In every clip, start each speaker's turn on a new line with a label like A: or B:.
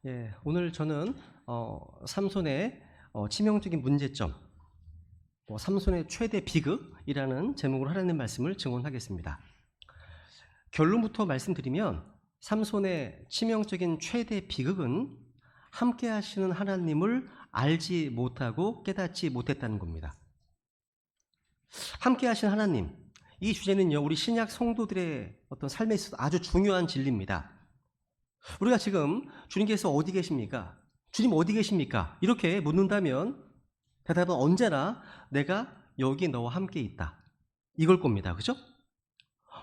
A: 예, 오늘 저는 삼손의 치명적인 문제점, 삼손의 최대 비극이라는 제목으로 하나님 말씀을 증언하겠습니다. 결론부터 말씀드리면 삼손의 치명적인 최대 비극은 함께 하시는 하나님을 알지 못하고 깨닫지 못했다는 겁니다. 함께 하신 하나님, 이 주제는요, 우리 신약 성도들의 어떤 삶에 있어서 아주 중요한 진리입니다. 우리가 지금 주님께서 어디 계십니까? 주님 어디 계십니까? 이렇게 묻는다면 대답은 언제나 내가 여기 너와 함께 있다, 이걸 겁니다. 그죠?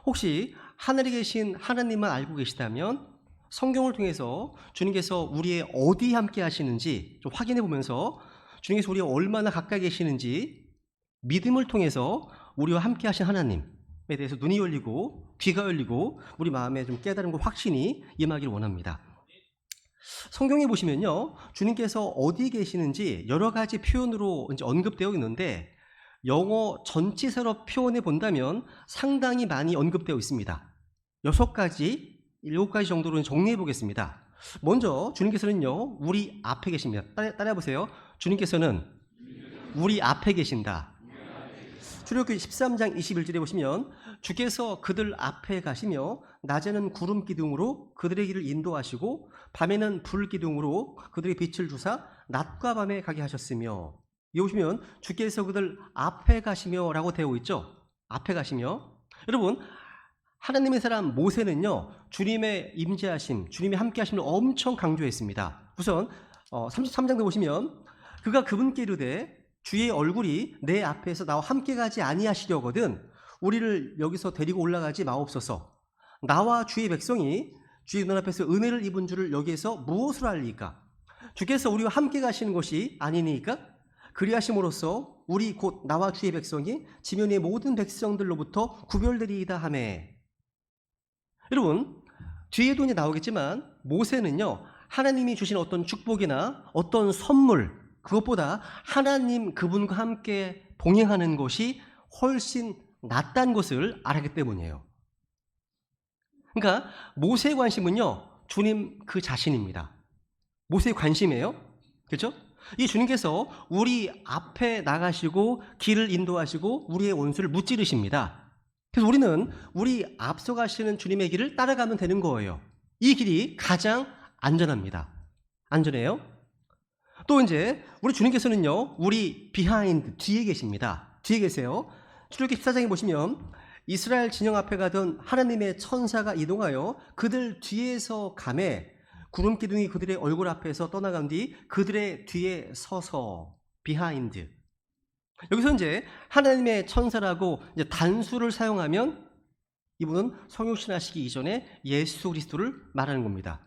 A: 혹시 하늘에 계신 하나님만 알고 계시다면 성경을 통해서 주님께서 우리의 어디 함께 하시는지 좀 확인해 보면서 주님께서 우리가 얼마나 가까이 계시는지 믿음을 통해서 우리와 함께 하신 하나님에 대해서 눈이 열리고 귀가 열리고 우리 마음에 좀 깨달음과 확신이 임하기를 원합니다. 성경에 보시면요, 주님께서 어디 계시는지 여러 가지 표현으로 이제 언급되어 있는데 영어 전치사로 표현해 본다면 상당히 많이 언급되어 있습니다. 6가지, 7가지 정도로 정리해 보겠습니다. 먼저 주님께서는요, 우리 앞에 계십니다. 따라해 보세요. 주님께서는 우리 앞에 계신다. 출애굽기 13장 21절에 보시면 주께서 그들 앞에 가시며 낮에는 구름 기둥으로 그들의 길을 인도하시고 밤에는 불 기둥으로 그들의 빛을 주사 낮과 밤에 가게 하셨으며, 여기 보시면 주께서 그들 앞에 가시며 라고 되어 있죠. 앞에 가시며. 여러분, 하나님의 사람 모세는요, 주님의 임재하심, 주님의 함께 하심을 엄청 강조했습니다. 우선 33장도 보시면 그가 그분께 이르되 주의 얼굴이 내 앞에서 나와 함께 가지 아니하시려거든 우리를 여기서 데리고 올라가지 마옵소서. 나와 주의 백성이 주의 눈앞에서 은혜를 입은 줄을 여기에서 무엇으로 알리까? 주께서 우리와 함께 가시는 것이 아니니까? 그리하심으로써 우리 곧 나와 주의 백성이 지면의 모든 백성들로부터 구별되리이다 하매. 여러분, 뒤에도 이제 나오겠지만 모세는요, 하나님이 주신 어떤 축복이나 어떤 선물, 그것보다 하나님 그분과 함께 동행하는 것이 훨씬 낫다는 것을 알았기 때문이에요. 그러니까 모세의 관심은요, 주님 그 자신입니다. 모세의 관심이에요. 그렇죠? 이 주님께서 우리 앞에 나가시고 길을 인도하시고 우리의 원수를 무찌르십니다. 그래서 우리는 우리 앞서가시는 주님의 길을 따라가면 되는 거예요. 이 길이 가장 안전합니다. 안전해요. 또 이제 우리 주님께서는요, 우리 비하인드, 뒤에 계십니다. 뒤에 계세요. 출애굽기 14장에 보시면 이스라엘 진영 앞에 가던 하나님의 천사가 이동하여 그들 뒤에서 가매 구름 기둥이 그들의 얼굴 앞에서 떠나간 뒤 그들의 뒤에 서서, 비하인드. 여기서 이제 하나님의 천사라고 이제 단수를 사용하면 이분은 성육신하시기 이전에 예수 그리스도를 말하는 겁니다.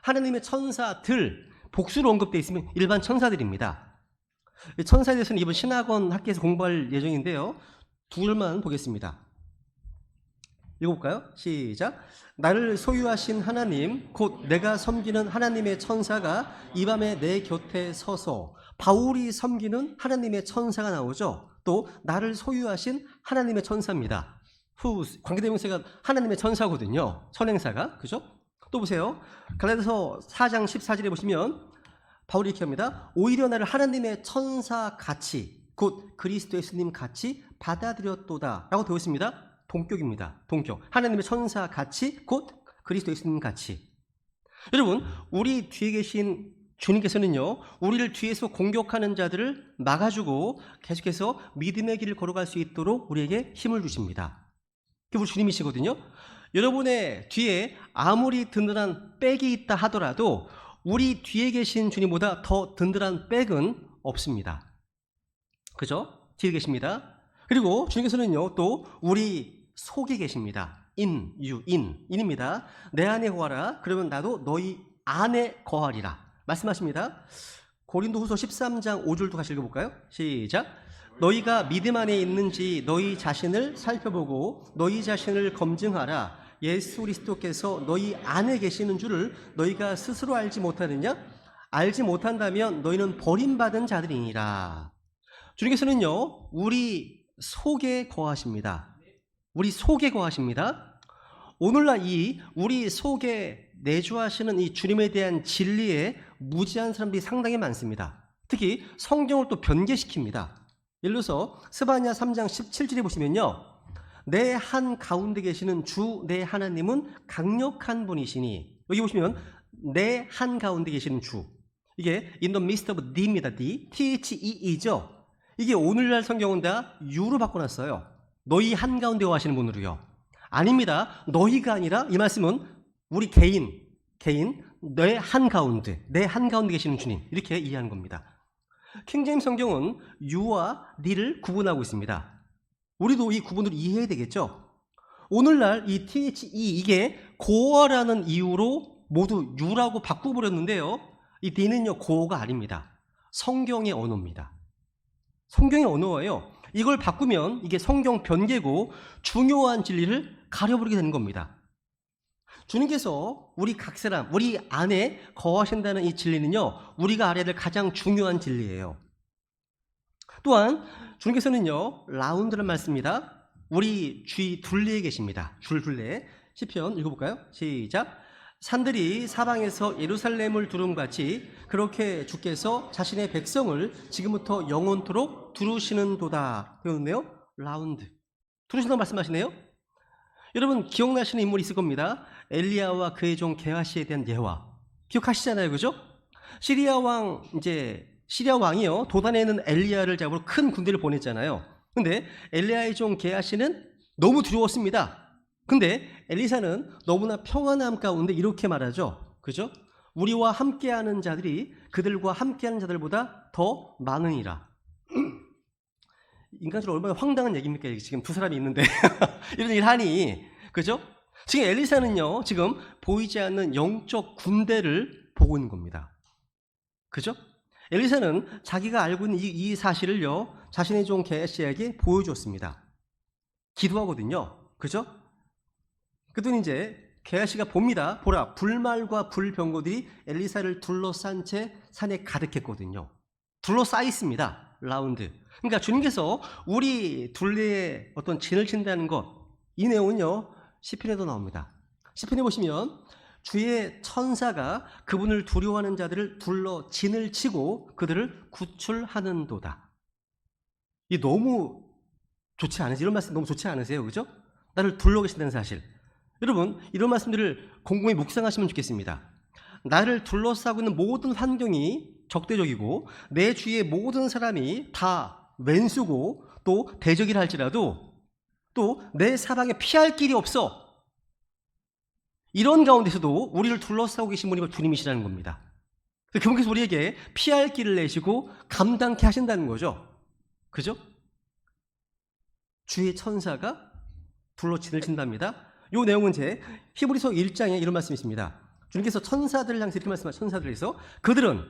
A: 하나님의 천사들, 복수로 언급되어 있으면 일반 천사들입니다. 천사에 대해서는 이번 신학원 학교에서 공부할 예정인데요, 둘만 보겠습니다. 읽어볼까요? 시작. 나를 소유하신 하나님 곧 내가 섬기는 하나님의 천사가 이 밤에 내 곁에 서서. 바울이 섬기는 하나님의 천사가 나오죠. 또 나를 소유하신 하나님의 천사입니다. 관계대명사가 하나님의 천사거든요. 선행사가. 그죠? 또 보세요. 갈라디아서 4장 14절에 보시면 바울이 이렇게 합니다. 오히려 나를 하나님의 천사같이 곧 그리스도 예수님 같이 받아들였도다 라고 되어 있습니다. 동격입니다. 동격. 하나님의 천사같이 곧 그리스도 예수님 같이. 여러분, 우리 뒤에 계신 주님께서는요, 우리를 뒤에서 공격하는 자들을 막아주고 계속해서 믿음의 길을 걸어갈 수 있도록 우리에게 힘을 주십니다. 그게 우리 주님이시거든요. 여러분의 뒤에 아무리 든든한 백이 있다 하더라도 우리 뒤에 계신 주님보다 더 든든한 백은 없습니다. 그죠? 뒤에 계십니다. 그리고 주님께서는요, 또 우리 속에 계십니다. 인입니다. 내 안에 거하라. 그러면 나도 너희 안에 거하리라 말씀하십니다. 고린도후서 13장 5절도 같이 읽어볼까요? 시작. 너희가 믿음 안에 있는지 너희 자신을 살펴보고 너희 자신을 검증하라. 예수 그리스도께서 너희 안에 계시는 줄을 너희가 스스로 알지 못하느냐? 알지 못한다면 너희는 버림받은 자들이니라. 주님께서는요, 우리 속에 거하십니다. 우리 속에 거하십니다. 오늘날 이 우리 속에 내주하시는 이 주님에 대한 진리에 무지한 사람들이 상당히 많습니다. 특히 성경을 또 변개시킵니다. 예를 들어서 스바냐 3장 17절에 보시면요. 내 한 가운데 계시는 주 내 하나님은 강력한 분이시니, 여기 보시면 내 한 가운데 계시는 주, 이게 in the midst of the입니다. THE이죠. 이게 오늘날 성경은 다 유로 바꿔놨어요. 너희 한가운데 하시는 분으로요. 아닙니다. 너희가 아니라 이 말씀은 우리 개인 내 한가운데 계시는 주님, 이렇게 이해하는 겁니다. 킹제임스 성경은 you와 the를 구분하고 있습니다. 우리도 이 구분을 이해해야 되겠죠. 오늘날 이 THE 이게 고어라는 이유로 모두 you라고 바꾸버렸는데요. 이 the는요 고어가 아닙니다. 성경의 언어입니다. 성경의 언어예요. 이걸 바꾸면 이게 성경 변개고 중요한 진리를 가려버리게 되는 겁니다. 주님께서 우리 각 사람, 우리 안에 거하신다는 이 진리는요, 우리가 알아야 될 가장 중요한 진리예요. 또한 주님께서는요, 라운드란 말씀입니다. 우리 주위 둘레에 계십니다. 줄 둘레. 시편 읽어볼까요? 시작. 산들이 사방에서 예루살렘을 두름같이 그렇게 주께서 자신의 백성을 지금부터 영원토록 두르시는도다. 배웠네요. 라운드. 두르신다고 말씀하시네요. 여러분 기억나시는 인물이 있을 겁니다. 엘리야와 그의 종 게하시에 대한 예화 기억하시잖아요, 그죠? 시리아 왕이요 도단에 있는 엘리야를 잡으러 큰 군대를 보냈잖아요. 근데 엘리야의 종 게하시는 너무 두려웠습니다. 근데 엘리사는 너무나 평안함 가운데 이렇게 말하죠, 그죠? 우리와 함께하는 자들이 그들과 함께하는 자들보다 더 많으니라. 인간적으로 얼마나 황당한 얘기입니까? 지금 두 사람이 있는데 이런 일 하니, 그죠? 지금 엘리사는요 지금 보이지 않는 영적 군대를 보고 있는 겁니다. 그죠? 엘리사는 자기가 알고 있는 이 사실을요 자신의 종 게하시에게 보여줬습니다. 기도하거든요. 그죠? 그랬더니 이제 게하시가 봅니다. 보라, 불말과 불병거들이 엘리사를 둘러싼 채 산에 가득했거든요. 둘러싸여 있습니다. 라운드. 그러니까 주님께서 우리 둘레에 어떤 진을 친다는 것, 이 내용은요 시편에도 나옵니다. 시편에 보시면 주의 천사가 그분을 두려워하는 자들을 둘러 진을 치고 그들을 구출하는도다. 이 너무 좋지 않으세요? 이런 말씀 너무 좋지 않으세요? 그죠? 나를 둘러 계신다는 사실. 여러분 이런 말씀들을 곰곰이 묵상하시면 좋겠습니다. 나를 둘러싸고 있는 모든 환경이 적대적이고 내 주위의 모든 사람이 다 왼수고 또 대적이라 할지라도 또 내 사방에 피할 길이 없어. 이런 가운데서도 우리를 둘러싸고 계신 분이 주님이시라는 겁니다. 그분께서 우리에게 피할 길을 내시고 감당케 하신다는 거죠. 그죠? 주의 천사가 둘러 진을 친답니다. 이 내용은 제 히브리서 1장에 이런 말씀이 있습니다. 주님께서 천사들을 향해서 이렇게 말씀하신 천사들에서 그들은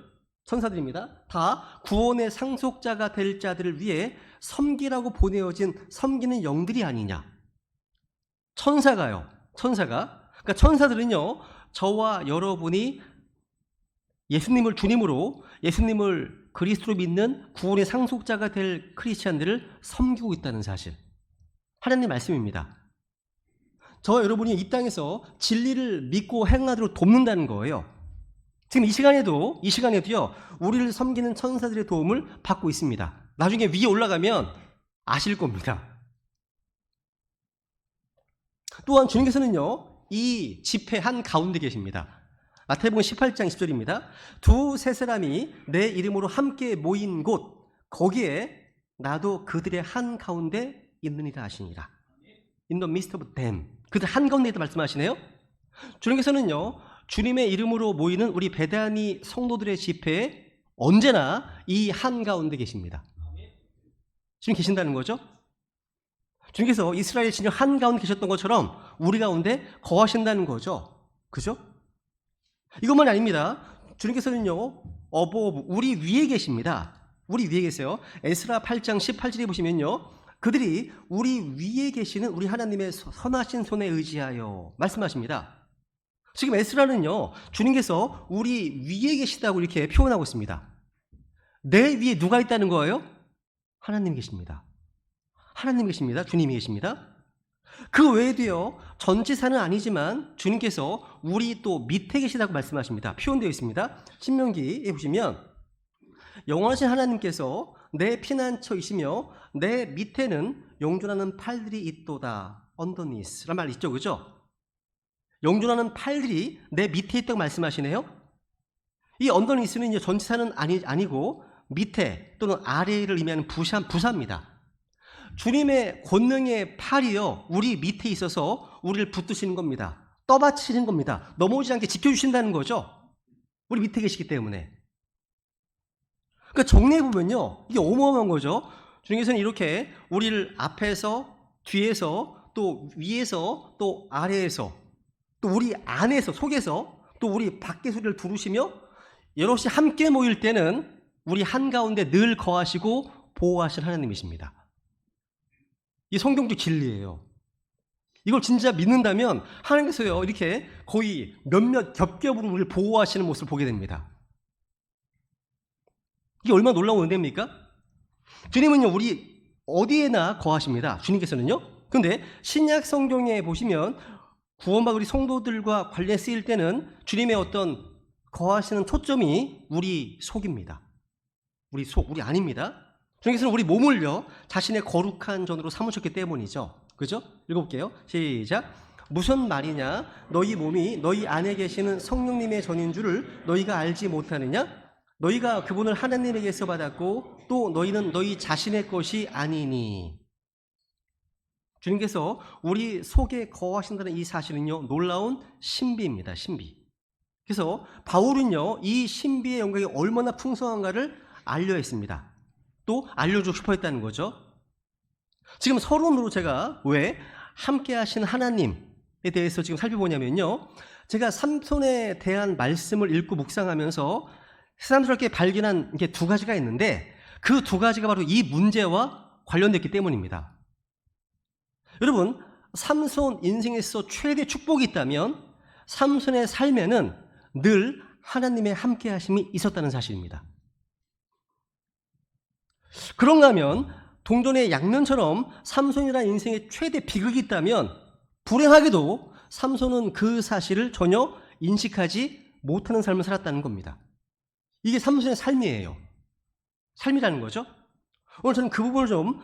A: 천사들입니다. 다 구원의 상속자가 될 자들을 위해 섬기라고 보내어진 섬기는 영들이 아니냐. 천사가 그러니까 천사들은요 저와 여러분이 예수님을 주님으로 예수님을 그리스도로 믿는 구원의 상속자가 될 크리스찬들을 섬기고 있다는 사실, 하나님의 말씀입니다. 저와 여러분이 이 땅에서 진리를 믿고 행하도록 돕는다는 거예요. 지금 이 시간에도요 우리를 섬기는 천사들의 도움을 받고 있습니다. 나중에 위에 올라가면 아실 겁니다. 또한 주님께서는요 이 집회 한 가운데 계십니다. 마태복음 18장 20절입니다. 두세 사람이 내 이름으로 함께 모인 곳 거기에 나도 그들의 한 가운데 있느니라 하시니라. In the midst of them. 그들 한 가운데 있다 말씀하시네요. 주님께서는요 주님의 이름으로 모이는 우리 베다니 성도들의 집회에 언제나 이 한가운데 계십니다. 지금 계신다는 거죠. 주님께서 이스라엘 진영 한가운데 계셨던 것처럼 우리 가운데 거하신다는 거죠. 그죠? 이것만 아닙니다. 주님께서는요 우리 위에 계십니다. 우리 위에 계세요. 에스라 8장 18절에 보시면요 그들이 우리 위에 계시는 우리 하나님의 선하신 손에 의지하여 말씀하십니다. 지금 에스라는요 주님께서 우리 위에 계시다고 이렇게 표현하고 있습니다. 내 위에 누가 있다는 거예요? 하나님 계십니다. 하나님 계십니다. 주님이 계십니다. 그 외에도요, 전치사는 아니지만 주님께서 우리 또 밑에 계시다고 말씀하십니다. 표현되어 있습니다. 신명기에 보시면 영원하신 하나님께서 내 피난처이시며 내 밑에는 용존하는 팔들이 있도다. underneath 라는 말 있죠, 그죠? 용존하는 팔들이 내 밑에 있다고 말씀하시네요. 이 underneath는 이제 전치사는 아니고 밑에 또는 아래를 의미하는 부사입니다. 주님의 권능의 팔이요, 우리 밑에 있어서 우리를 붙드시는 겁니다. 떠받치는 겁니다. 넘어오지 않게 지켜주신다는 거죠. 우리 밑에 계시기 때문에. 그러니까 정리해보면요, 이게 어마어마한 거죠. 주님께서는 이렇게 우리를 앞에서, 뒤에서, 또 위에서, 또 아래에서, 또 우리 안에서, 속에서, 또 우리 밖에 소리를 두르시며 여럿이 함께 모일 때는 우리 한가운데 늘 거하시고 보호하실 하나님이십니다. 이 성경적 진리예요. 이걸 진짜 믿는다면 하나님께서요, 이렇게 거의 몇몇 겹겹으로 우리를 보호하시는 모습을 보게 됩니다. 이게 얼마나 놀라운 은혜입니까? 주님은요, 우리 어디에나 거하십니다. 주님께서는요. 근데 신약 성경에 보시면 구원받은 우리 성도들과 관련 쓰일 때는 주님의 어떤 거하시는 초점이 우리 속입니다. 우리 속, 우리 안입니다. 주님께서는 우리 몸을요, 자신의 거룩한 전으로 삼으셨기 때문이죠. 그죠? 읽어볼게요. 시작. 무슨 말이냐? 너희 몸이 너희 안에 계시는 성령님의 전인 줄을 너희가 알지 못하느냐? 너희가 그분을 하나님에게서 받았고 또 너희는 너희 자신의 것이 아니니. 주님께서 우리 속에 거하신다는 이 사실은요, 놀라운 신비입니다. 신비. 그래서 바울은요, 이 신비의 영광이 얼마나 풍성한가를 알려 했습니다. 또 알려주고 싶어 했다는 거죠. 지금 서론으로 제가 왜 함께 하신 하나님에 대해서 지금 살펴보냐면요, 제가 삼손에 대한 말씀을 읽고 묵상하면서 새삼스럽게 발견한 게 두 가지가 있는데 그 두 가지가 바로 이 문제와 관련됐기 때문입니다. 여러분, 삼손 인생에서 최대 축복이 있다면 삼손의 삶에는 늘 하나님의 함께 하심이 있었다는 사실입니다. 그런가 하면 동전의 양면처럼 삼손이라는 인생의 최대 비극이 있다면 불행하게도 삼손은 그 사실을 전혀 인식하지 못하는 삶을 살았다는 겁니다. 이게 삼손의 삶이에요. 삶이라는 거죠. 오늘 저는 그 부분을 좀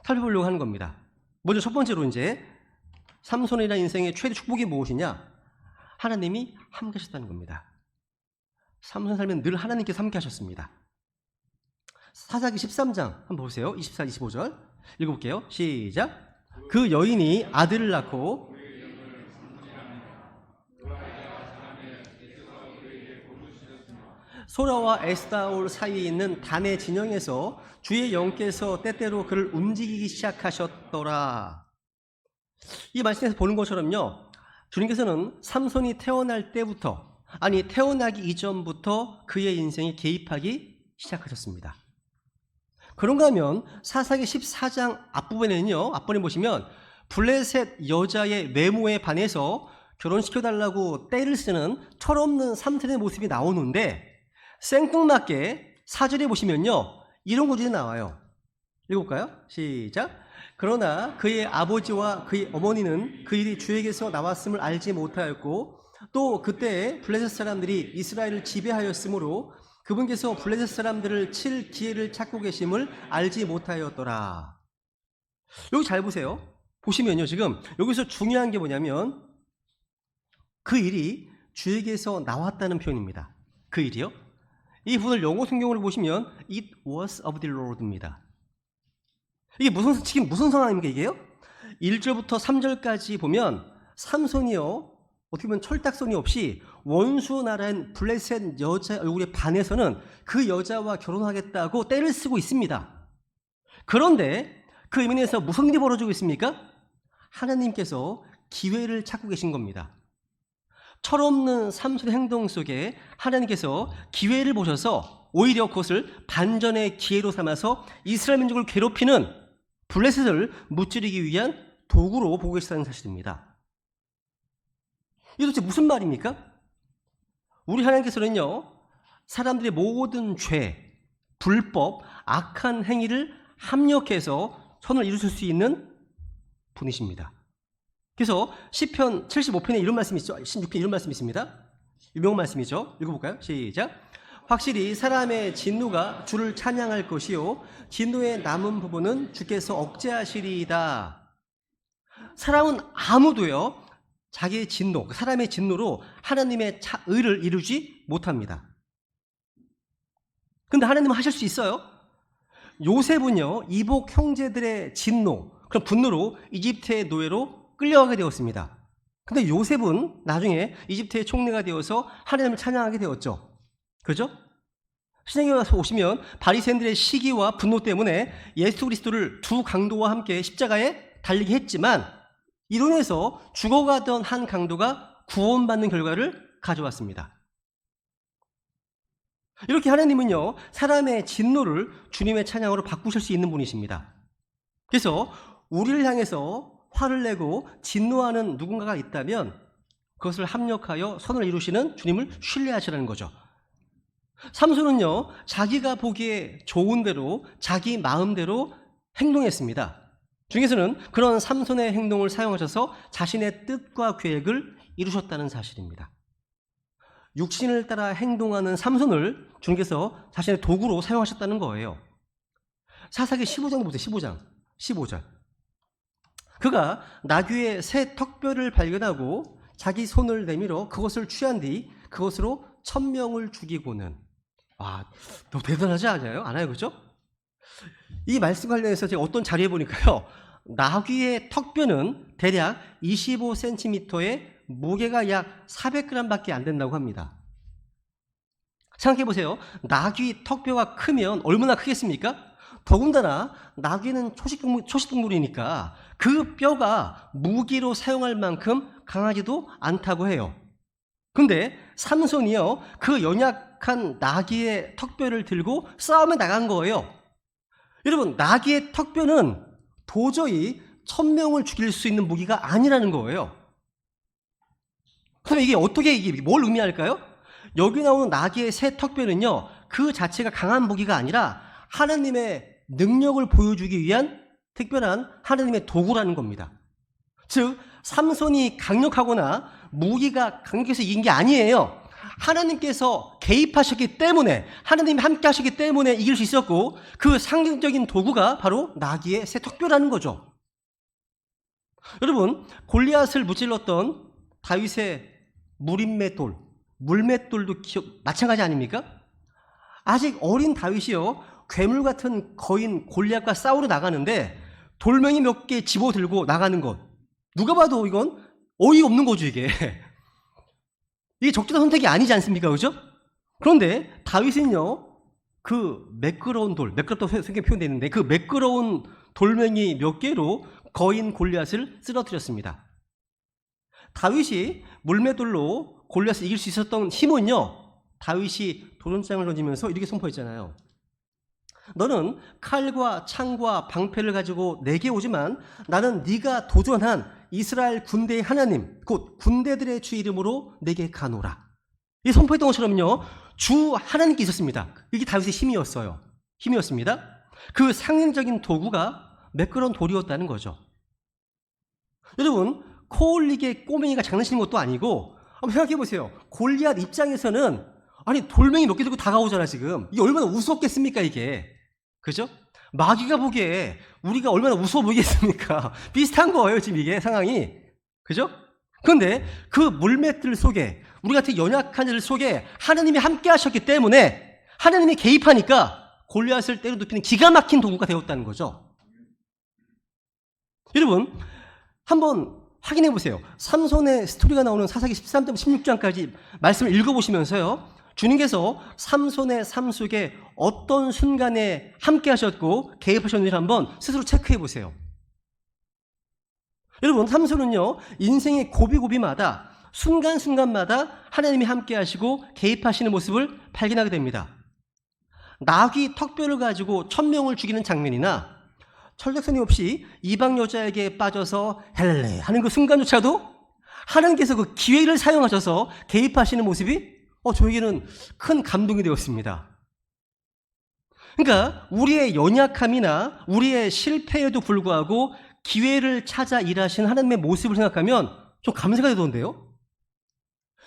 A: 살펴보려고 하는 겁니다. 먼저 첫 번째로 이제 삼손이라는 인생의 최대 축복이 무엇이냐? 하나님이 함께 하셨다는 겁니다. 삼손 삶은 늘 하나님께서 함께 하셨습니다. 사사기 13장 한번 보세요. 24, 25절 읽어볼게요. 시작. 그 여인이 아들을 낳고 소라와 에스다올 사이에 있는 단의 진영에서 주의 영께서 때때로 그를 움직이기 시작하셨더라. 이 말씀에서 보는 것처럼요, 주님께서는 삼손이 태어날 때부터, 아니 태어나기 이전부터 그의 인생에 개입하기 시작하셨습니다. 그런가 하면 사사기 14장 앞부분에 보시면 블레셋 여자의 외모에 반해서 결혼시켜달라고 떼를 쓰는 철없는 삼손의 모습이 나오는데 생뚱맞게 4절에 보시면요, 이런 구절이 나와요. 읽어볼까요? 시작. 그러나 그의 아버지와 그의 어머니는 그 일이 주에게서 나왔음을 알지 못하였고 또 그때 블레셋 사람들이 이스라엘을 지배하였으므로 그분께서 블레셋 사람들을 칠 기회를 찾고 계심을 알지 못하였더라. 여기 잘 보세요. 보시면요, 지금 여기서 중요한 게 뭐냐면 그 일이 주에게서 나왔다는 표현입니다. 그 일이요. 이 부분을 영어 성경으로 보시면 It was of the Lord입니다. 이게 지금 무슨 상황입니까, 이게요? 1절부터 3절까지 보면 삼손이요, 어떻게 보면 철딱서니 없이 원수 나라인 블레셋 여자 얼굴에 반해서는 그 여자와 결혼하겠다고 떼를 쓰고 있습니다. 그런데 그 의미에서 무슨 일이 벌어지고 있습니까? 하나님께서 기회를 찾고 계신 겁니다. 철없는 삼손의 행동 속에 하나님께서 기회를 보셔서 오히려 그것을 반전의 기회로 삼아서 이스라엘 민족을 괴롭히는 블레셋을 무찌르기 위한 도구로 보고 계시다는 사실입니다. 이게 도대체 무슨 말입니까? 우리 하나님께서는요, 사람들의 모든 죄, 불법, 악한 행위를 합력해서 선을 이루실 수 있는 분이십니다. 그래서 시편 75편에 이런 말씀이 있죠. 16편 이런 말씀이 있습니다. 유명한 말씀이죠. 읽어볼까요? 시작. 확실히 사람의 진노가 주를 찬양할 것이요 진노의 남은 부분은 주께서 억제하시리이다. 사람은 아무도요 자기의 진노, 사람의 진노로 하나님의 의를 이루지 못합니다. 근데 하나님은 하실 수 있어요. 요셉은요 이복 형제들의 진노, 그런 분노로 이집트의 노예로 끌려가게 되었습니다. 근데 요셉은 나중에 이집트의 총리가 되어서 하나님을 찬양하게 되었죠. 그죠? 신약에 와서 오시면 바리새인들의 시기와 분노 때문에 예수 그리스도를 두 강도와 함께 십자가에 달리게 했지만 이로 인해서 죽어가던 한 강도가 구원받는 결과를 가져왔습니다. 이렇게 하나님은요 사람의 진노를 주님의 찬양으로 바꾸실 수 있는 분이십니다. 그래서 우리를 향해서 화를 내고 진노하는 누군가가 있다면 그것을 합력하여 선을 이루시는 주님을 신뢰하시라는 거죠. 삼손은요 자기가 보기에 좋은 대로 자기 마음대로 행동했습니다. 중에서는 그런 삼손의 행동을 사용하셔서 자신의 뜻과 계획을 이루셨다는 사실입니다. 육신을 따라 행동하는 삼손을 주님께서 자신의 도구로 사용하셨다는 거예요. 사사기 15장 보세요. 15절. 그가 나귀의 새 턱뼈를 발견하고 자기 손을 내밀어 그것을 취한 뒤 그것으로 1000명을 죽이고는. 너무 대단하지 않아요? 그죠? 이 말씀 관련해서 제가 어떤 자료에 보니까요 나귀의 턱뼈는 대략 25cm에 무게가 약 400g 밖에 안 된다고 합니다. 생각해 보세요. 나귀 턱뼈가 크면 얼마나 크겠습니까? 더군다나 나귀는 초식동물이니까 그 뼈가 무기로 사용할 만큼 강하지도 않다고 해요. 근데 삼손이요 그 연약한 나귀의 턱뼈를 들고 싸움에 나간 거예요. 여러분 나귀의 턱뼈는 도저히 1000명을 죽일 수 있는 무기가 아니라는 거예요. 그럼 이게 뭘 의미할까요? 여기 나오는 나귀의 새 턱뼈는요 그 자체가 강한 무기가 아니라 하나님의 능력을 보여주기 위한 특별한 하나님의 도구라는 겁니다. 즉 삼손이 강력하거나 무기가 강력해서 이긴 게 아니에요. 하나님께서 개입하셨기 때문에, 하나님이 함께 하셨기 때문에 이길 수 있었고 그 상징적인 도구가 바로 나귀의 새 턱뼈라는 거죠. 여러분 골리앗을 무찔렀던 다윗의 무림맷돌, 물맷돌도 마찬가지 아닙니까? 아직 어린 다윗이요 괴물 같은 거인 골리앗과 싸우러 나가는데 돌멩이 몇 개 집어들고 나가는 것, 누가 봐도 이건 어이없는 거죠. 이게 적절한 선택이 아니지 않습니까? 그죠? 그런데 다윗은요 그 매끄러운 돌, 매끄럽다고 성경에 표현되어 있는데 그 매끄러운 돌멩이 몇 개로 거인 골리앗을 쓰러뜨렸습니다. 다윗이 물맷돌로 골리앗을 이길 수 있었던 힘은요 다윗이 도전장을 던지면서 이렇게 선포했잖아요. 너는 칼과 창과 방패를 가지고 내게 오지만 나는 네가 도전한 이스라엘 군대의 하나님 곧 군대들의 주 이름으로 내게 가노라. 이 선포했던 것처럼요 주 하나님께 있었습니다. 이게 다윗의 힘이었습니다. 그 상징적인 도구가 매끄러운 돌이었다는 거죠. 여러분 코올리게 꼬맹이가 장난치는 것도 아니고 한번 생각해 보세요. 골리앗 입장에서는 아니 돌멩이 몇 개 들고 다가오잖아. 지금 이게 얼마나 우스웠겠습니까 이게. 그죠? 마귀가 보기에 우리가 얼마나 우스워 보이겠습니까? 비슷한 거예요 지금 이게 상황이. 그죠? 그런데 그 물맷들 속에 우리 같은 연약한 자들 속에 하나님이 함께 하셨기 때문에 하나님이 개입하니까 골리앗을 때려 눕히는 기가 막힌 도구가 되었다는 거죠. 여러분 한번 확인해 보세요. 삼손의 스토리가 나오는 사사기 13장 16장까지 말씀을 읽어보시면서요 주님께서 삼손의 삶 속에 어떤 순간에 함께 하셨고 개입하셨는지 한번 스스로 체크해 보세요. 여러분 삼손은요 인생의 고비고비마다 순간순간마다 하나님이 함께 하시고 개입하시는 모습을 발견하게 됩니다. 나귀 턱뼈를 가지고 1000명을 죽이는 장면이나 철작선이 없이 이방 여자에게 빠져서 헬렐레 하는 그 순간조차도 하나님께서 그 기회를 사용하셔서 개입하시는 모습이 저에게는 큰 감동이 되었습니다. 그러니까 우리의 연약함이나 우리의 실패에도 불구하고 기회를 찾아 일하시는 하나님의 모습을 생각하면 좀 감사가 되던데요.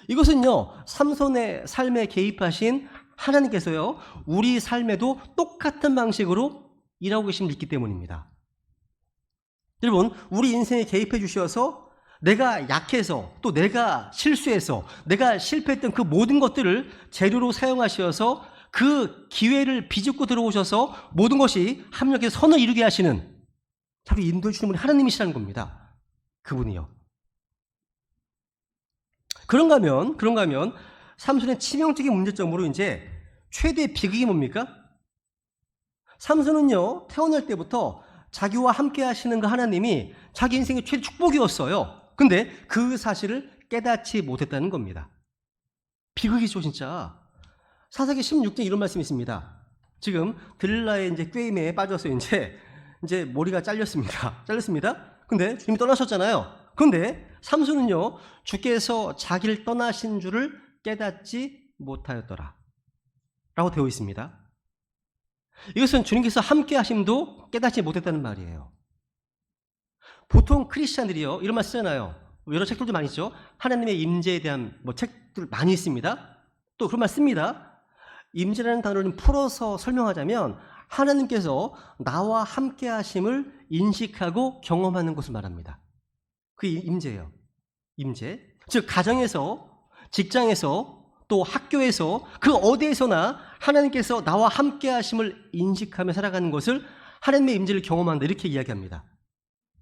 A: 이것은요, 삼손의 삶에 개입하신 하나님께서요, 우리 삶에도 똑같은 방식으로 일하고 계심을 믿기 때문입니다. 여러분, 우리 인생에 개입해 주셔서 내가 약해서, 또 내가 실수해서, 내가 실패했던 그 모든 것들을 재료로 사용하셔서 그 기회를 비집고 들어오셔서 모든 것이 합력해서 선을 이루게 하시는, 자꾸 인도해 주시는 분이 하나님이시라는 겁니다. 그분이요. 그런가 하면 삼손의 치명적인 문제점으로 이제 최대 비극이 뭡니까? 삼손은요, 태어날 때부터 자기와 함께 하시는 그 하나님이 자기 인생의 최대 축복이었어요. 근데 그 사실을 깨닫지 못했다는 겁니다. 비극이죠, 진짜. 사사기 16장 이런 말씀이 있습니다. 지금 들릴라의 이제 꾀임에 빠져서 이제 머리가 잘렸습니다. 근데 주님이 떠나셨잖아요. 근데 삼손은요, 주께서 자기를 떠나신 줄을 깨닫지 못하였더라 라고 되어 있습니다. 이것은 주님께서 함께 하심도 깨닫지 못했다는 말이에요. 보통 크리스찬들이요, 이런 말 쓰잖아요. 여러 책들도 많이 있죠. 하나님의 임재에 대한 책들 많이 있습니다. 또 그런 말 씁니다. 임재라는 단어를 좀 풀어서 설명하자면 하나님께서 나와 함께 하심을 인식하고 경험하는 것을 말합니다. 그게 임재예요. 임재. 즉 가정에서, 직장에서, 또 학교에서, 그 어디에서나 하나님께서 나와 함께 하심을 인식하며 살아가는 것을 하나님의 임재를 경험한다, 이렇게 이야기합니다.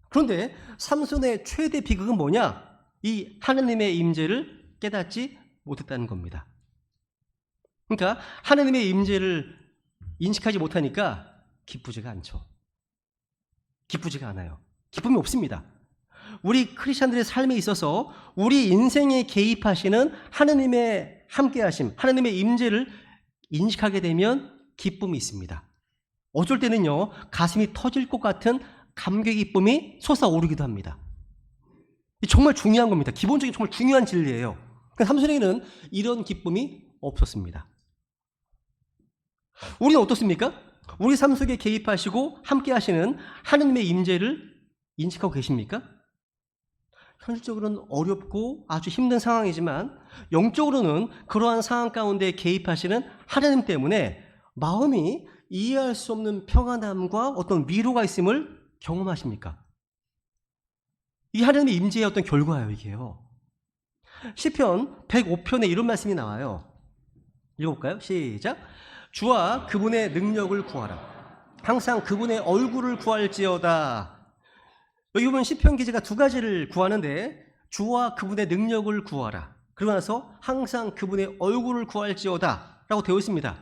A: 그런데 삼손의 최대 비극은 뭐냐? 이 하나님의 임재를 깨닫지 못했다는 겁니다. 그러니까 하나님의 임재를 인식하지 못하니까 기쁘지가 않죠. 기쁘지가 않아요. 기쁨이 없습니다. 우리 크리스천들의 삶에 있어서 우리 인생에 개입하시는 하나님의 함께하심, 하나님의 임재를 인식하게 되면 기쁨이 있습니다. 어쩔 때는요, 가슴이 터질 것 같은 감격의 기쁨이 솟아오르기도 합니다. 정말 중요한 겁니다. 기본적인 정말 중요한 진리예요. 삼손에게는 이런 기쁨이 없었습니다. 우리는 어떻습니까? 우리 삶 속에 개입하시고 함께 하시는 하나님의 임재를 인식하고 계십니까? 현실적으로는 어렵고 아주 힘든 상황이지만 영적으로는 그러한 상황 가운데 개입하시는 하나님 때문에 마음이 이해할 수 없는 평안함과 어떤 위로가 있음을 경험하십니까? 이 하나님의 임재의 어떤 결과예요, 이게요. 시편 105편에 이런 말씀이 나와요. 읽어볼까요? 시작. 주와 그분의 능력을 구하라. 항상 그분의 얼굴을 구할지어다. 여기 보면 시편 기자가 두 가지를 구하는데 주와 그분의 능력을 구하라. 그러고 나서 항상 그분의 얼굴을 구할지어다 라고 되어 있습니다.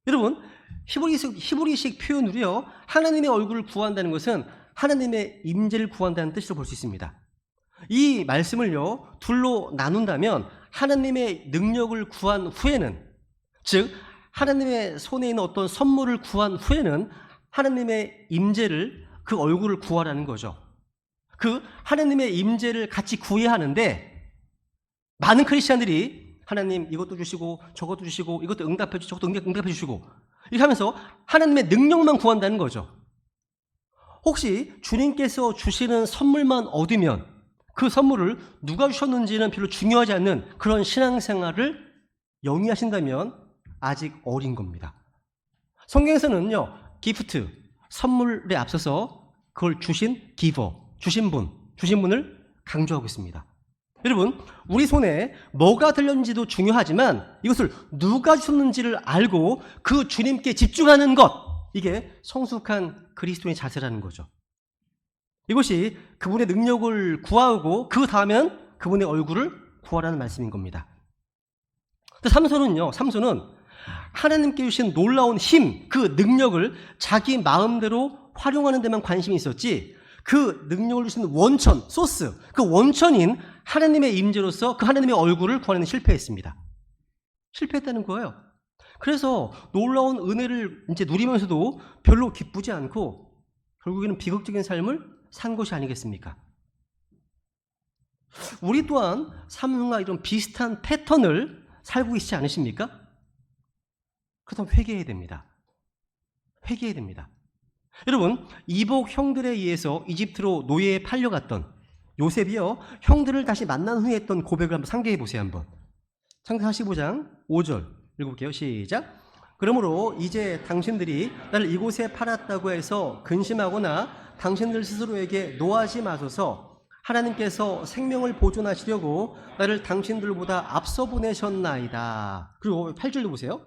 A: 여러분, 히브리식 표현으로요, 하나님의 얼굴을 구한다는 것은 하나님의 임재를 구한다는 뜻으로 볼 수 있습니다. 이 말씀을요, 둘로 나눈다면 하나님의 능력을 구한 후에는, 즉 하나님의 손에 있는 어떤 선물을 구한 후에는 하나님의 임재를, 그 얼굴을 구하라는 거죠. 그 하나님의 임재를 같이 구해야 하는데 많은 크리스찬들이 하나님 이것도 주시고 저것도 주시고 이것도 응답해 주시고 저것도 응답해 주시고 이렇게 하면서 하나님의 능력만 구한다는 거죠. 혹시 주님께서 주시는 선물만 얻으면 그 선물을 누가 주셨는지는 별로 중요하지 않는 그런 신앙생활을 영위하신다면 아직 어린 겁니다. 성경에서는요, 기프트, 선물에 앞서서 그걸 주신 기버, 주신 분을 강조하고 있습니다. 여러분, 우리 손에 뭐가 들렸는지도 중요하지만 이것을 누가 주셨는지를 알고 그 주님께 집중하는 것, 이게 성숙한 그리스도인의 자세라는 거죠. 이것이 그분의 능력을 구하고 그 다음엔 그분의 얼굴을 구하라는 말씀인 겁니다. 삼손은 하나님께 주신 놀라운 힘, 그 능력을 자기 마음대로 활용하는 데만 관심이 있었지, 그 능력을 주신 원천, 소스, 그 원천인 하나님의 임재로서 그 하나님의 얼굴을 구하는 데 실패했습니다. 실패했다는 거예요. 그래서 놀라운 은혜를 이제 누리면서도 별로 기쁘지 않고 결국에는 비극적인 삶을 산 것이 아니겠습니까? 우리 또한 삼손과 이런 비슷한 패턴을 살고 있지 않으십니까? 그렇다면 회개해야 됩니다. 회개해야 됩니다. 여러분, 이복 형들에 의해서 이집트로 노예에 팔려갔던 요셉이요, 형들을 다시 만난 후에 했던 고백을 한번 상기해 보세요. 한번. 창세기 45장 5절 읽어볼게요. 시작. 그러므로 이제 당신들이 나를 이곳에 팔았다고 해서 근심하거나 당신들 스스로에게 노하지 마소서. 하나님께서 생명을 보존하시려고 나를 당신들보다 앞서 보내셨나이다. 그리고 8절도 보세요.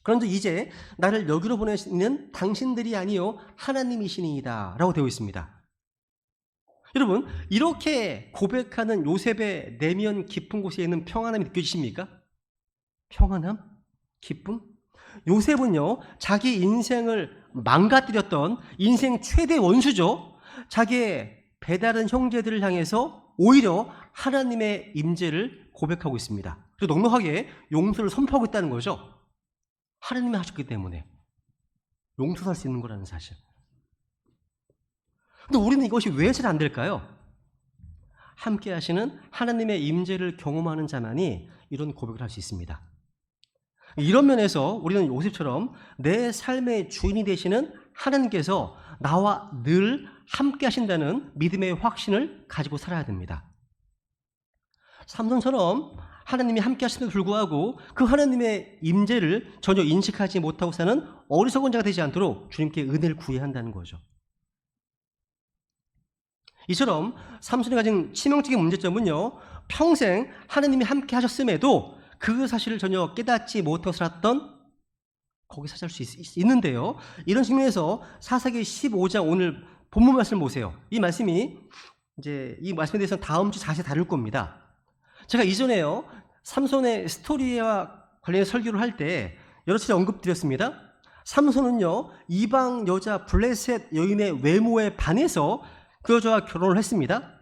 A: 그런데 이제 나를 여기로 보내시는 당신들이 아니요 하나님이시니이다 라고 되어 있습니다. 여러분, 이렇게 고백하는 요셉의 내면 깊은 곳에 있는 평안함이 느껴지십니까? 평안함? 기쁨? 요셉은요, 자기 인생을 망가뜨렸던 인생 최대 원수죠. 자기의 배다른 형제들을 향해서 오히려 하나님의 임재를 고백하고 있습니다. 그리고 넉넉하게 용서를 선포하고 있다는 거죠. 하나님이 하셨기 때문에 용서할 수 있는 거라는 사실. 근데 우리는 이것이 왜 잘 안 될까요? 함께 하시는 하나님의 임재를 경험하는 자만이 이런 고백을 할 수 있습니다. 이런 면에서 우리는 요셉처럼 내 삶의 주인이 되시는 하나님께서 나와 늘 함께 하신다는 믿음의 확신을 가지고 살아야 됩니다. 삼손처럼 하나님이 함께 하심에도 불구하고 그 하나님의 임재를 전혀 인식하지 못하고 사는 어리석은 자가 되지 않도록 주님께 은혜를 구해야 한다는 거죠. 이처럼 삼손이 가진 치명적인 문제점은요, 평생 하나님이 함께 하셨음에도 그 사실을 전혀 깨닫지 못하고 살았던 거기 사실 수 있는데요. 이런 측면에서 사사기 15장 오늘 본문 말씀을 보세요. 이 말씀에 대해서는 다음 주 자세히 다룰 겁니다. 제가 이전에요, 삼손의 스토리와 관련해서 설교를 할 때 여러 차례 언급드렸습니다. 삼손은요, 이방 여자 블레셋 여인의 외모에 반해서 그 여자와 결혼을 했습니다.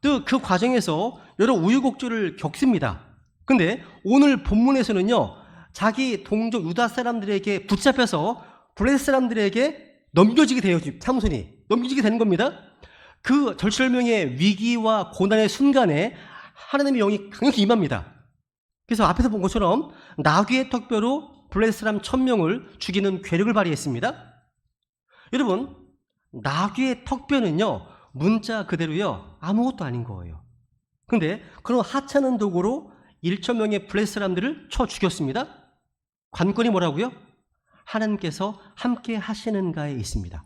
A: 또 그 과정에서 여러 우여곡절을 겪습니다. 근데 오늘 본문에서는요, 자기 동족 유다 사람들에게 붙잡혀서 블레셋 사람들에게 넘겨지게 돼요. 삼손이 넘겨지게 되는 겁니다. 그 절체절명의 위기와 고난의 순간에 하나님의 영이 강력히 임합니다. 그래서 앞에서 본 것처럼 나귀의 턱뼈로 블레셋 사람 1000명을 죽이는 괴력을 발휘했습니다. 여러분, 나귀의 턱뼈는요, 문자 그대로요, 아무것도 아닌 거예요. 근데 그런 하찮은 도구로 1000명의 블레셋 사람들을 쳐 죽였습니다. 관건이 뭐라고요? 하나님께서 함께 하시는가에 있습니다.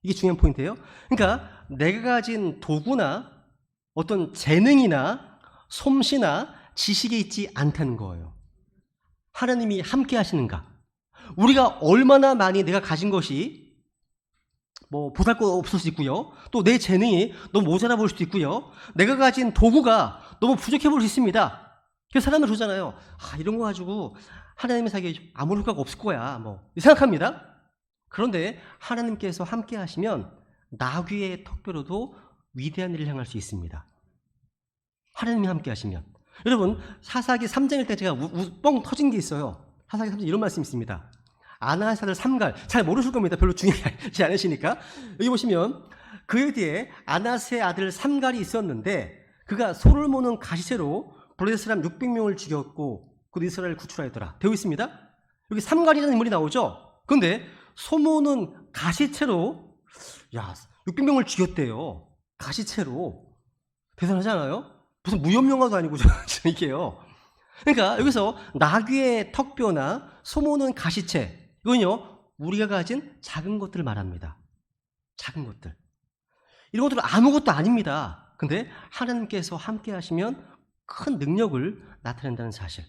A: 이게 중요한 포인트예요. 그러니까 내가 가진 도구나 어떤 재능이나 솜씨나 지식이 있지 않다는 거예요. 하나님이 함께 하시는가? 우리가 얼마나 많이 내가 가진 것이 보잘것 없을 수 있고요. 또 내 재능이 너무 모자라 보일 수도 있고요. 내가 가진 도구가 너무 부족해 보일 수 있습니다. 그래서 사람들 그러잖아요. 이런 거 가지고 하나님의 사기에 아무 효과가 없을 거야. 생각합니다. 그런데 하나님께서 함께 하시면 나귀의 턱뼈로도 위대한 일을 향할 수 있습니다. 하나님이 함께 하시면. 여러분, 사사기 3장일 때 제가 뻥 터진 게 있어요. 사사기 3장 이런 말씀이 있습니다. 아나스 아들 삼갈, 잘 모르실 겁니다. 별로 중요하지 않으시니까. 여기 보시면 그에 뒤에 아나스의 아들 삼갈이 있었는데 그가 소를 모는 가시채로 블레셋 사람 600명을 죽였고 그 이스라엘을 구출하였더라. 되어 있습니다. 여기 삼갈이라는 인물이 나오죠. 그런데 소 모는 가시채로 600명을 죽였대요. 가시채로. 대단하지 않아요? 무슨 무협영화도 아니고 이게요. 그러니까 여기서 나귀의 턱뼈나 소 모는 가시채, 이건요, 우리가 가진 작은 것들을 말합니다. 작은 것들. 이런 것들은 아무것도 아닙니다. 근데 하나님께서 함께 하시면 큰 능력을 나타낸다는 사실.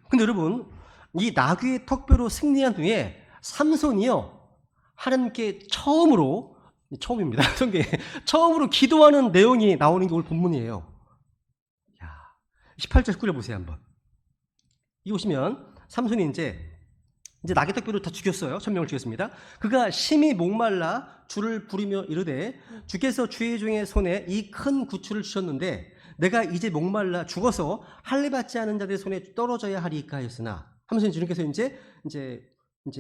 A: 근데 여러분, 이 나귀의 턱뼈로 승리한 후에 삼손이요, 하나님께 처음입니다. 성경에 처음으로 기도하는 내용이 나오는 게 오늘 본문이에요. 18절 꾸려보세요, 한번. 이 보시면 삼손이 이제 나귀 턱뼈로 다 죽였어요. 1000명을 죽였습니다. 그가 심히 목말라 주를 부리며 이르되 주께서 주의 종의 손에 이 큰 구출을 주셨는데 내가 이제 목말라 죽어서 할례 받지 않은 자들의 손에 떨어져야 하리까 하였으나 하면서 주님께서 이제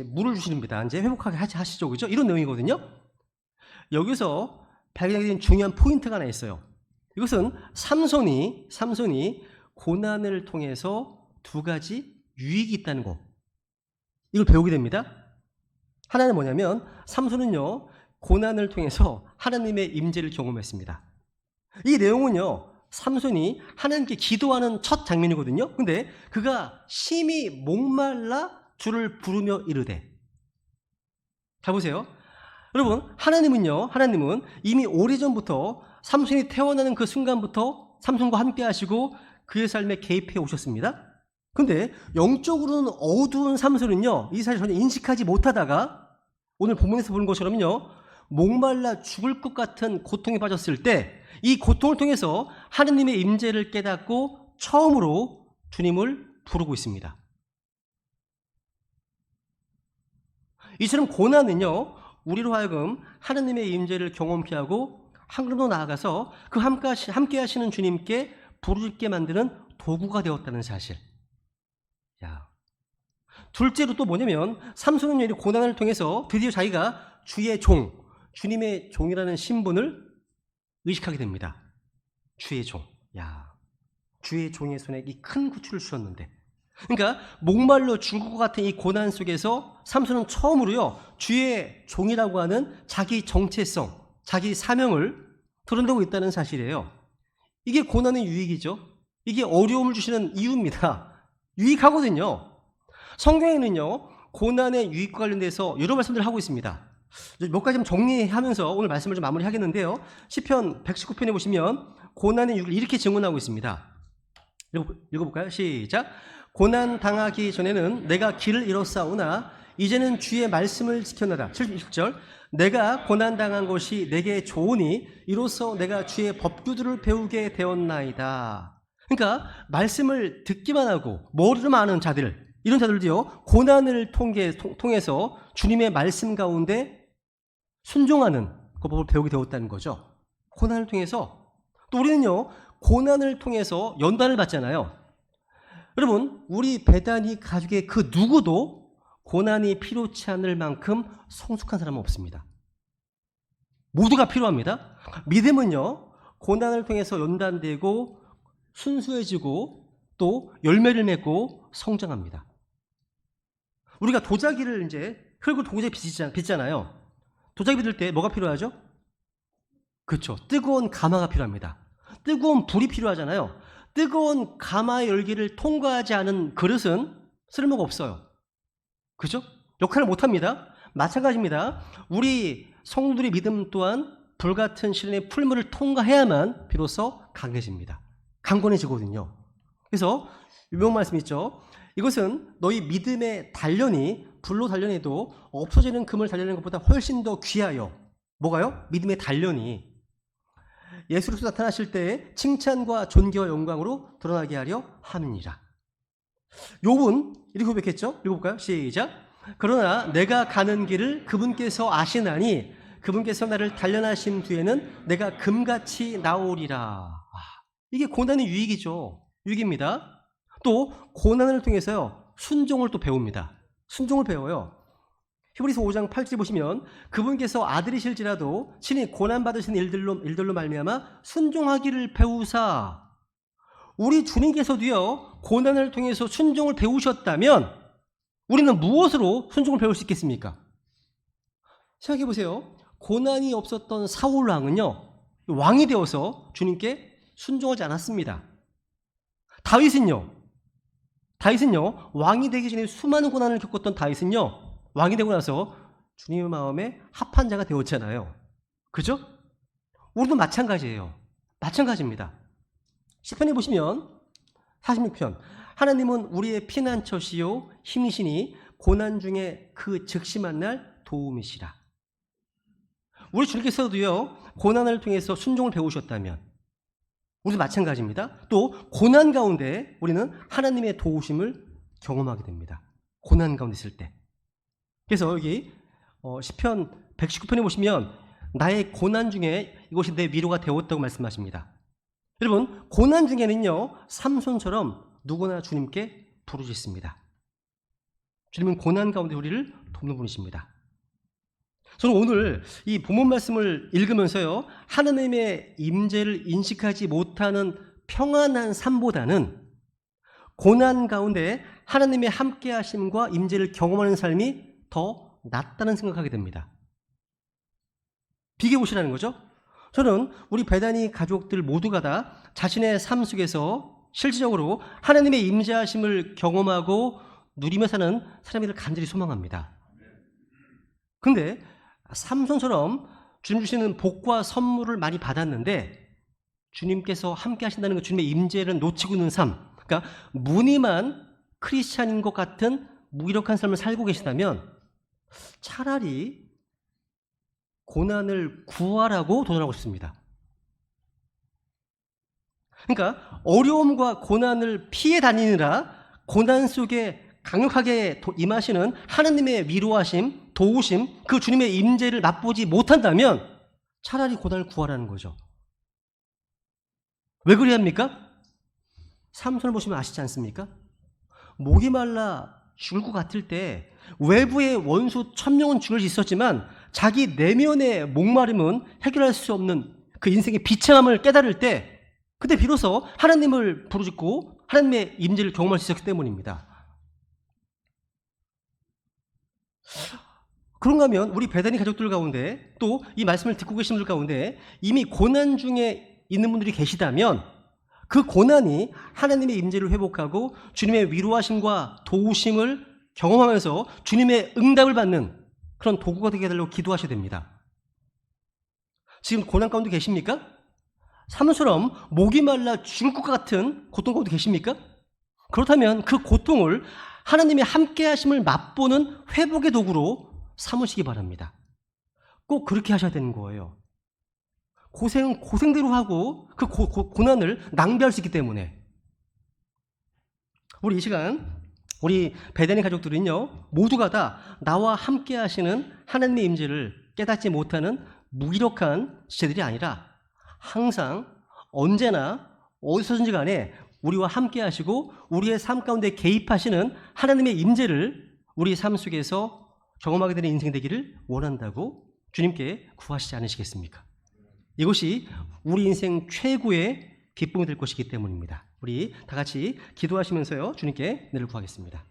A: 물을 주십니다. 이제 회복하게 하시죠, 그죠? 이런 내용이거든요. 여기서 발견하게 된 중요한 포인트가 하나 있어요. 이것은 삼손이 고난을 통해서 두 가지 유익이 있다는 거, 이걸 배우게 됩니다. 하나는 뭐냐면 삼손은요 고난을 통해서 하나님의 임재를 경험했습니다. 이 내용은요 삼손이 하나님께 기도하는 첫 장면이거든요. 근데 그가 심히 목말라 주를 부르며 이르되, 잘 보세요. 여러분, 하나님은 이미 오래전부터 삼손이 태어나는 그 순간부터 삼손과 함께 하시고 그의 삶에 개입해 오셨습니다. 근데 영적으로는 어두운 삼손은요 이 사실을 전혀 인식하지 못하다가 오늘 본문에서 보는 것처럼요 목말라 죽을 것 같은 고통에 빠졌을 때 이 고통을 통해서 하나님의 임재를 깨닫고 처음으로 주님을 부르고 있습니다. 이처럼 고난은요 우리로 하여금 하나님의 임재를 경험케 하고 한 걸음 더 나아가서 그 함께 하시는 주님께 부르게 만드는 도구가 되었다는 사실. 야. 둘째로 또 뭐냐면 삼손은 이 고난을 통해서 드디어 자기가 주의 종, 주님의 종이라는 신분을 의식하게 됩니다. 주의 종. 야. 주의 종의 손에 이 큰 구출을 주셨는데. 그러니까 목말라 죽을 것 같은 이 고난 속에서 삼손은 처음으로요 주의 종이라고 하는 자기 정체성, 자기 사명을 드러내고 있다는 사실이에요. 이게 고난의 유익이죠. 이게 어려움을 주시는 이유입니다. 유익하거든요. 성경에는요 고난의 유익과 관련돼서 여러 말씀들을 하고 있습니다. 몇 가지 좀 정리하면서 오늘 말씀을 좀 마무리하겠는데요. 시편 119편에 보시면 고난의 유익을 이렇게 증언하고 있습니다. 읽어볼까요? 시작. 고난 당하기 전에는 내가 길을 잃었사오나 이제는 주의 말씀을 지켰나이다. 7절. 내가 고난 당한 것이 내게 좋으니 이로써 내가 주의 법규들을 배우게 되었나이다. 그러니까 말씀을 듣기만 하고 머리로만 아는 자들, 이런 자들도요 고난을 통해서 주님의 말씀 가운데 순종하는 그 법을 배우게 되었다는 거죠. 고난을 통해서. 또 우리는요 고난을 통해서 연단을 받잖아요. 여러분, 우리 베다니 가족의 그 누구도 고난이 필요치 않을 만큼 성숙한 사람은 없습니다. 모두가 필요합니다. 믿음은요 고난을 통해서 연단되고 순수해지고 또 열매를 맺고 성장합니다. 우리가 도자기를 이제 흙을 도자기 빚잖아요. 도자기 빚을 때 뭐가 필요하죠? 그렇죠. 뜨거운 가마가 필요합니다. 뜨거운 불이 필요하잖아요. 뜨거운 가마의 열기를 통과하지 않은 그릇은 쓸모가 없어요. 그죠? 역할을 못합니다. 마찬가지입니다. 우리 성도들의 믿음 또한 불같은 시련의 풀물을 통과해야만 비로소 강해집니다. 강건해지거든요. 그래서 유명 말씀 있죠. 이것은 너희 믿음의 단련이 불로 단련해도 없어지는 금을 단련하는 것보다 훨씬 더 귀하여. 뭐가요? 믿음의 단련이 예수 그리스도 나타나실 때에 칭찬과 존귀와 영광으로 드러나게 하려 함이니라. 욥은 이렇게 고백했죠. 읽어볼까요? 시작. 그러나 내가 가는 길을 그분께서 아시나니 그분께서 나를 단련하신 뒤에는 내가 금같이 나오리라. 이게 고난의 유익이죠. 유익입니다. 또 고난을 통해서요 순종을 또 배웁니다. 순종을 배워요. 히브리서 5장 8절 보시면 그분께서 아들이실지라도 친히 고난받으신 일들로 말미암아 순종하기를 배우사. 우리 주님께서도요 고난을 통해서 순종을 배우셨다면 우리는 무엇으로 순종을 배울 수 있겠습니까? 생각해 보세요. 고난이 없었던 사울 왕은요 왕이 되어서 주님께 순종하지 않았습니다. 다윗은요 왕이 되기 전에 수많은 고난을 겪었던 다윗은요 왕이 되고 나서 주님의 마음에 합한 자가 되었잖아요. 그죠? 우리도 마찬가지예요. 마찬가지입니다. 시편에 보시면 46편 하나님은 우리의 피난처시요 힘이시니 고난 중에 그 즉시 만날 도움이시라. 우리 주님께서도요 고난을 통해서 순종을 배우셨다면 우리도 마찬가지입니다. 또 고난 가운데 우리는 하나님의 도우심을 경험하게 됩니다. 고난 가운데 있을 때. 그래서 여기 시편 119편에 보시면 나의 고난 중에 이것이 내 위로가 되었다고 말씀하십니다. 여러분 고난 중에는요 삼손처럼 누구나 주님께 부르짖습니다. 주님은 고난 가운데 우리를 돕는 분이십니다. 저는 오늘 이 본문 말씀을 읽으면서요 하나님의 임재를 인식하지 못하는 평안한 삶보다는 고난 가운데 하나님의 함께하심과 임재를 경험하는 삶이 더 낫다는 생각하게 됩니다. 비교해 보시라는 거죠. 저는 우리 베다니 가족들 모두가 다 자신의 삶 속에서 실질적으로 하나님의 임재하심을 경험하고 누리며 사는 사람이를 간절히 소망합니다. 근데 삼손처럼 주님 주시는 복과 선물을 많이 받았는데 주님께서 함께 하신다는 그 주님의 임재를 놓치고 있는 삶, 그러니까 무늬만 크리스찬인 것 같은 무기력한 삶을 살고 계시다면 차라리 고난을 구하라고 도전하고 싶습니다. 그러니까 어려움과 고난을 피해 다니느라 고난 속에 강력하게 임하시는 하나님의 위로하심, 도우심, 그 주님의 임재를 맛보지 못한다면 차라리 고난을 구하라는 거죠. 왜 그래야 합니까? 삼손을 보시면 아시지 않습니까? 목이 말라 죽을 것 같을 때 외부의 원수 1000명은 죽을 수 있었지만 자기 내면의 목마름은 해결할 수 없는 그 인생의 비참함을 깨달을 때 그때 비로소 하나님을 부르짖고 하나님의 임재를 경험할 수 있었기 때문입니다. 그런가 하면 우리 베다니 가족들 가운데 또 이 말씀을 듣고 계신 분들 가운데 이미 고난 중에 있는 분들이 계시다면 그 고난이 하나님의 임재를 회복하고 주님의 위로하심과 도우심을 경험하면서 주님의 응답을 받는 그런 도구가 되게 해달라고 기도하셔야 됩니다. 지금 고난 가운데 계십니까? 삼손처럼 목이 말라 죽을 것 같은 고통 가운데 계십니까? 그렇다면 그 고통을 하나님의 함께 하심을 맛보는 회복의 도구로 삼으시기 바랍니다. 꼭 그렇게 하셔야 되는 거예요. 고생은 고생대로 하고 그 고난을 낭비할 수 있기 때문에 우리 이 시간 우리 베다니 가족들은요 모두가 다 나와 함께 하시는 하나님의 임재를 깨닫지 못하는 무기력한 지체들이 아니라 항상 언제나 어디서든지 간에 우리와 함께 하시고 우리의 삶 가운데 개입하시는 하나님의 임재를 우리 삶 속에서 경험하게 되는 인생 되기를 원한다고 주님께 구하시지 않으시겠습니까? 이것이 우리 인생 최고의 기쁨이 될 것이기 때문입니다. 우리 다 같이 기도하시면서요 주님께 은혜를 구하겠습니다.